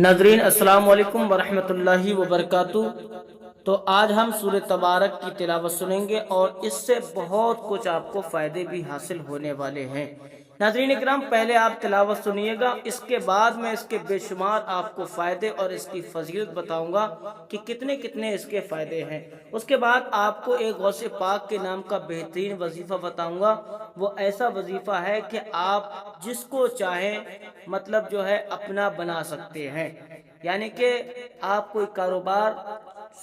ناظرین السلام علیکم ورحمۃ اللہ وبرکاتہ۔ تو آج ہم سورہ تبارک کی تلاوت سنیں گے اور اس سے بہت کچھ آپ کو فائدے بھی حاصل ہونے والے ہیں۔ ناظرین اکرام، پہلے آپ تلاوت سنیے گا، اس کے بعد میں اس کے بے شمار آپ کو فائدے اور اس کی فضیلت بتاؤں گا کہ کتنے کتنے اس کے فائدے ہیں۔ اس کے بعد آپ کو ایک غوث پاک کے نام کا بہترین وظیفہ بتاؤں گا۔ وہ ایسا وظیفہ ہے کہ آپ جس کو چاہیں مطلب جو ہے اپنا بنا سکتے ہیں، یعنی کہ آپ کوئی کاروبار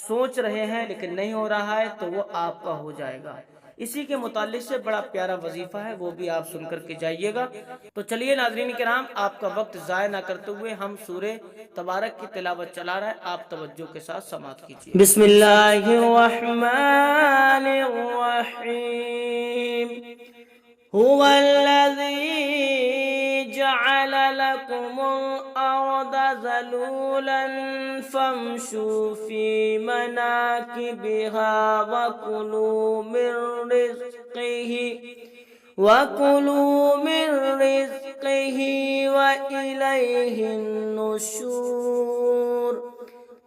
سوچ رہے ہیں لیکن نہیں ہو رہا ہے تو وہ آپ کا ہو جائے گا۔ اسی کے متعلق سے بڑا پیارا وظیفہ ہے، وہ بھی آپ سن کر کے جائیے گا۔ تو چلیے ناظرین کرام، آپ کا وقت ضائع نہ کرتے ہوئے ہم سورہ تبارک کی تلاوت چلا رہے ہیں، آپ توجہ کے ساتھ سماعت کیجیے۔ بسم اللہ الرحمن الرحیم۔ هو الذي جعل لكم الأرض ذلولا فامشوا في مناكبها وكلوا من رزقه وإليه النشور۔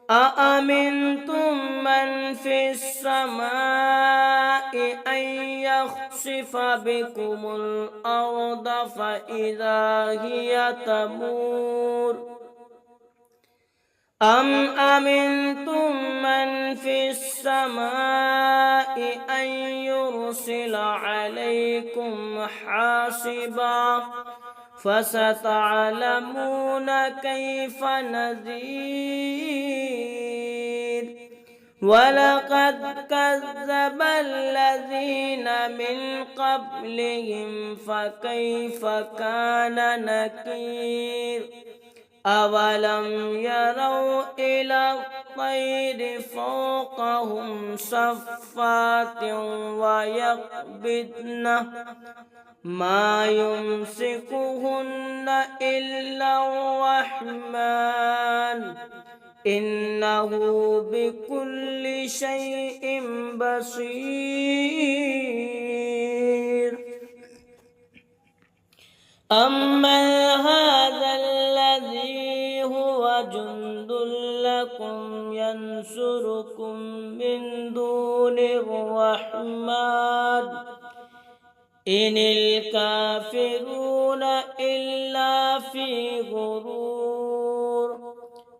أأمنتم من في السماء أن يخسف بكم الأرض فإذا هي تمور، أم أمنتم من في السماء أن يرسل عليكم حاصبا فستعلمون كيف نذير۔ وَلَقَدْ كَذَّبَ الَّذِينَ مِنْ قَبْلِهِمْ فَكَيْفَ كَانَ نَكِيرِ۔ أَوَلَمْ يَرَوْا إِلَى الطَّيْرِ فَوْقَهُمْ صَافَّاتٍ وَيَقْبِضْنَ مَا يُمْسِكُهُنَّ إِلَّا الرَّحْمَنُ إِنَّهُ بِكُلِّ شَيْءٍ بَصِيرٌ۔ أَمَّنْ هَذَا الَّذِي هُوَ جُنْدٌ لَكُمْ يَنْصُرُكُمْ مِنْ دُونِ الرَّحْمَنِ إِنِ الْكَافِرُونَ إِلَّا فِي غُرُورٍ۔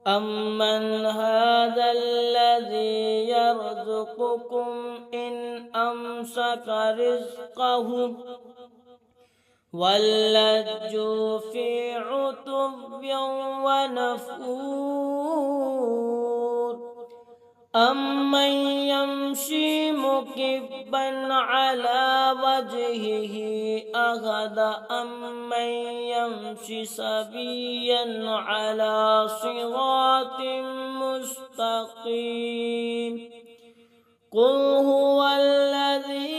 أَمَّنْ هَذَا الَّذِي يَرْزُقُكُمْ إِنْ أَمْسَكَ رِزْقَهُ وَلَجُّوا فِي عُتُوٍّ وَنُفُورٍ۔ أَمَّنْ يَمْشِي مُكِبًّا عَلَى وَجْهِهِ أَهْدَىٰ أَمَّنْ يَمْشِي سَوِيًّا عَلَى صِرَاطٍ مُسْتَقِيمٍ۔ قُلْ هُوَ الَّذِي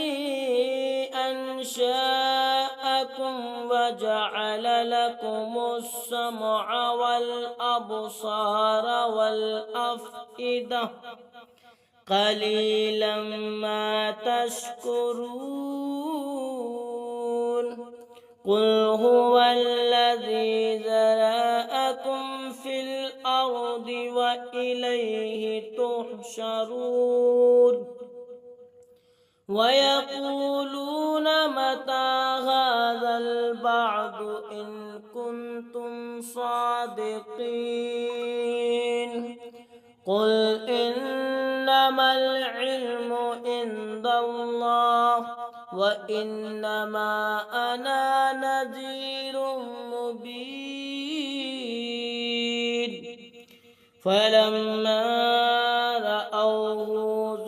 أَنشَأَكُمْ وَجَعَلَ لَكُمُ السَّمْعَ وَالْأَبْصَارَ وَالْأَفْئِدَةَ قَلِيلًا مَا تَشْكُرُونَ۔ قُلْ هُوَ الَّذِي ذَرَأَكُمْ فِي الْأَرْضِ وَإِلَيْهِ تُحْشَرُونَ۔ وَيَقُولُونَ مَتَىٰ هَٰذَا الْوَعْدُ إِن كُنتُمْ صَادِقِينَ۔ قُلْ إِنَّمَا الْعِلْمُ عِندَ اللَّهِ وَإِنَّمَا أَنَا نَذِيرٌ مُّبِينٌ۔ فَلَمَّا رَأَوْهُ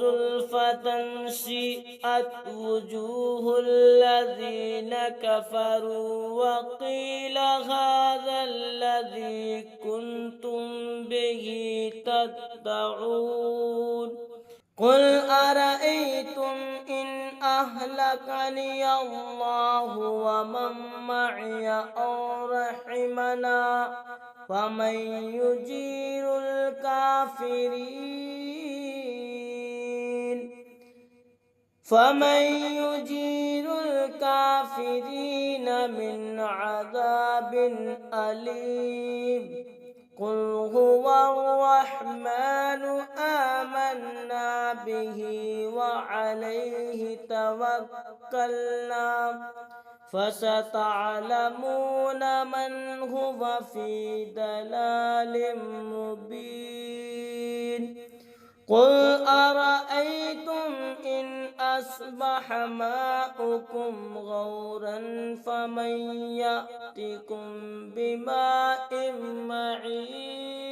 زُلْفَةً سِيئَتْ وُجُوهُ الَّذِينَ كَفَرُوا وَقِيلَ هَٰذَا الَّذِي كُنتُمْ بِهِ تَدَّعُونَ۔ قُلْ أَرَأَيْتُمْ إِنْ أَهْلَكَنِيَ اللَّهُ وَمَن مَّعِيَ أَوْ رَحِمَنَا فَمَن يُجِيرُ الْكَافِرِينَ مِنْ عَذَابٍ أَلِيمٍ۔ قُلْ وعليه توكلنا فستعلمون من هو في ضلال مبين قل أرأيتم إن أصبح ماؤكم غورا فمن يأتكم بماء معين۔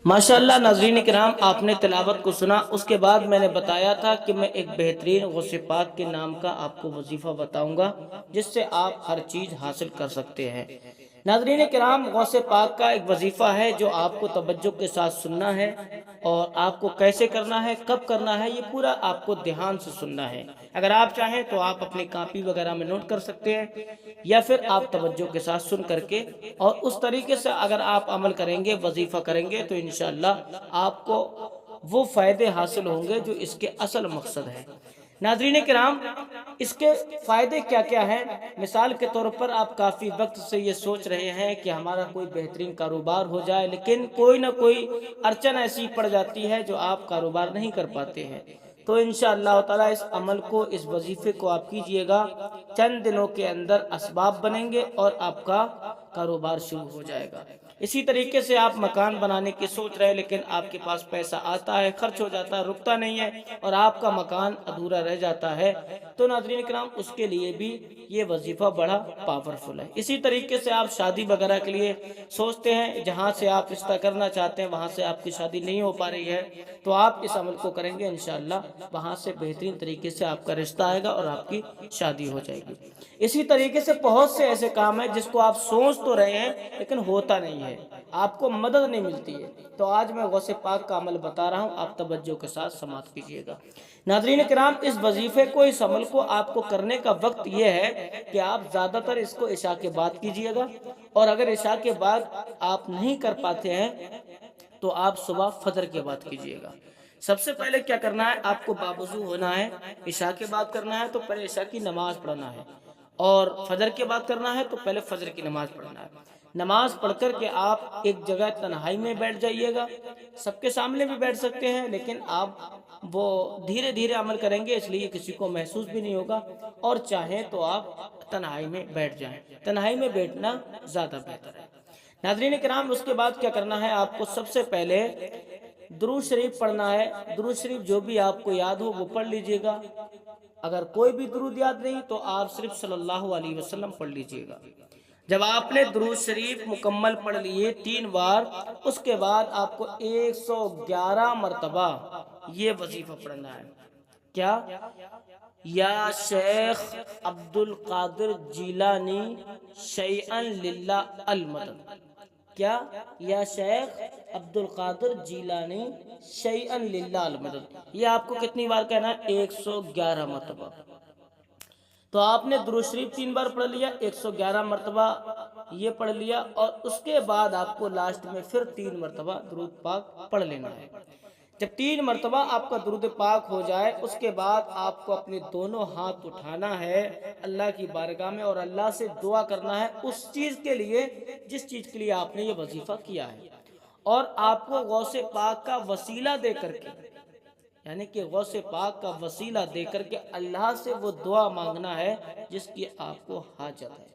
ماشاءاللہ ناظرین کرام، آپ نے تلاوت کو سنا۔ اس کے بعد میں نے بتایا تھا کہ میں ایک بہترین غوث پاک کے نام کا آپ کو وظیفہ بتاؤں گا جس سے آپ ہر چیز حاصل کر سکتے ہیں۔ ناظرین کرام، غوث پاک کا ایک وظیفہ ہے جو آپ کو توجہ کے ساتھ سننا ہے، اور آپ کو کیسے کرنا ہے، کب کرنا ہے، یہ پورا آپ کو دھیان سے سننا ہے۔ اگر آپ چاہیں تو آپ اپنی کاپی وغیرہ میں نوٹ کر سکتے ہیں، یا پھر آپ توجہ کے ساتھ سن کر کے اور اس طریقے سے اگر آپ عمل کریں گے، وظیفہ کریں گے، تو انشاءاللہ آپ کو وہ فائدے حاصل ہوں گے جو اس کے اصل مقصد ہے۔ ناظرین کرام، اس کے فائدے کیا کیا ہیں؟ مثال کے طور پر آپ کافی وقت سے یہ سوچ رہے ہیں کہ ہمارا کوئی بہترین کاروبار ہو جائے، لیکن کوئی نہ کوئی اڑچن ایسی پڑ جاتی ہے جو آپ کاروبار نہیں کر پاتے ہیں۔ تو انشاءاللہ تعالیٰ اس عمل کو، اس وظیفے کو آپ کیجئے گا، چند دنوں کے اندر اسباب بنیں گے اور آپ کا کاروبار شروع ہو جائے گا۔ اسی طریقے سے آپ مکان بنانے کی سوچ رہے ہیں، لیکن آپ کے پاس پیسہ آتا ہے، خرچ ہو جاتا ہے، رکتا نہیں ہے، اور آپ کا مکان ادھورا رہ جاتا ہے، تو ناظرین کرام اس کے لیے بھی یہ وظیفہ بڑا پاورفل ہے۔ اسی طریقے سے آپ شادی وغیرہ کے لیے سوچتے ہیں، جہاں سے آپ رشتہ کرنا چاہتے ہیں وہاں سے آپ کی شادی نہیں ہو پا رہی ہے، تو آپ اس عمل کو کریں گے، انشاءاللہ وہاں سے بہترین طریقے سے آپ کا رشتہ آئے گا اور آپ کی شادی ہو جائے گی۔ اسی طریقے سے بہت سے ایسے کام ہیں جس کو آپ سوچ تو رہے ہیں لیکن ہوتا نہیں ہے، آپ کو مدد نہیں ملتی ہے، تو آج میں غوث پاک کا عمل بتا رہا ہوں، آپ توجہ کے ساتھ سماعت کیجئے گا۔ ناظرین کرام، اس وظیفے کو، اس عمل کو آپ کو کرنے کا وقت یہ ہے کہ آپ زیادہ تر اس کو عشاء کے بعد کیجئے گا، اور اگر عشاء کے بعد آپ نہیں کر پاتے ہیں تو آپ صبح فجر کے بعد کیجئے گا۔ سب سے پہلے کیا کرنا ہے، آپ کو باوضو ہونا ہے۔ عشاء کے بعد کرنا ہے تو پہلے عشاء کی نماز پڑھنا ہے، اور فجر کے بعد کرنا ہے تو پہلے فجر کی نماز پڑھنا ہے۔ نماز پڑھ کر کے آپ ایک جگہ تنہائی میں بیٹھ جائیے گا، سب کے سامنے بھی بیٹھ سکتے ہیں، لیکن آپ وہ دھیرے دھیرے عمل کریں گے، اس لیے کسی کو محسوس بھی نہیں ہوگا، اور چاہیں تو آپ تنہائی میں بیٹھ جائیں، تنہائی میں بیٹھنا زیادہ بہتر ہے۔ ناظرین کرام، اس کے بعد کیا کرنا ہے، آپ کو سب سے پہلے درود شریف پڑھنا ہے۔ درود شریف جو بھی آپ کو یاد ہو وہ پڑھ لیجئے گا، اگر کوئی بھی درود یاد نہیں تو آپ صرف صلی اللہ علیہ وسلم پڑھ لیجئے گا۔ جب آپ نے درود شریف مکمل پڑھ لیے 3 بار، اس کے بعد آپ کو 111 مرتبہ یہ وظیفہ پڑھنا ہے۔ کیا؟ یا شیخ عبد القادر جیلانی شیئا للہ المدد۔ کیا؟ یا شیخ عبد القادر جیلانی شیئا للہ المدد۔ یہ آپ کو کتنی بار کہنا ہے؟ 111 مرتبہ۔ تو آپ نے درود شریف 3 بار پڑھ لیا، 111 مرتبہ یہ پڑھ لیا، اور اس کے بعد آپ کو لاسٹ میں پھر 3 مرتبہ درود پاک پڑھ لینا ہے۔ جب 3 مرتبہ آپ کا درود پاک ہو جائے، اس کے بعد آپ کو اپنے دونوں ہاتھ اٹھانا ہے اللہ کی بارگاہ میں، اور اللہ سے دعا کرنا ہے اس چیز کے لیے جس چیز کے لیے آپ نے یہ وظیفہ کیا ہے، اور آپ کو غوث پاک کا وسیلہ دے کر کے، یعنی کہ غوث پاک کا وسیلہ دے کر کے اللہ سے وہ دعا مانگنا ہے جس کی آپ کو حاجت ہے۔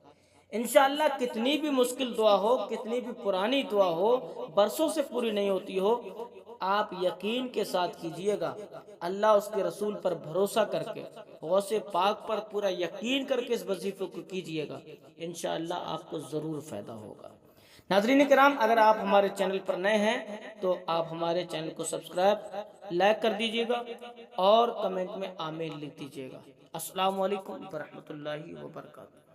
انشاءاللہ کتنی بھی مشکل دعا ہو، کتنی بھی پرانی دعا ہو، برسوں سے پوری نہیں ہوتی ہو، آپ یقین کے ساتھ کیجئے گا، اللہ اس کے رسول پر بھروسہ کر کے، غوث پاک پر پورا یقین کر کے اس وظیفے کو کیجئے گا، انشاءاللہ آپ کو ضرور فائدہ ہوگا۔ ناظرین کرام، اگر آپ ہمارے چینل پر نئے ہیں تو آپ ہمارے چینل کو سبسکرائب، لائک کر دیجئے گا، اور کمنٹ میں آمین لکھ دیجئے گا۔ السلام علیکم ورحمۃ اللہ وبرکاتہ۔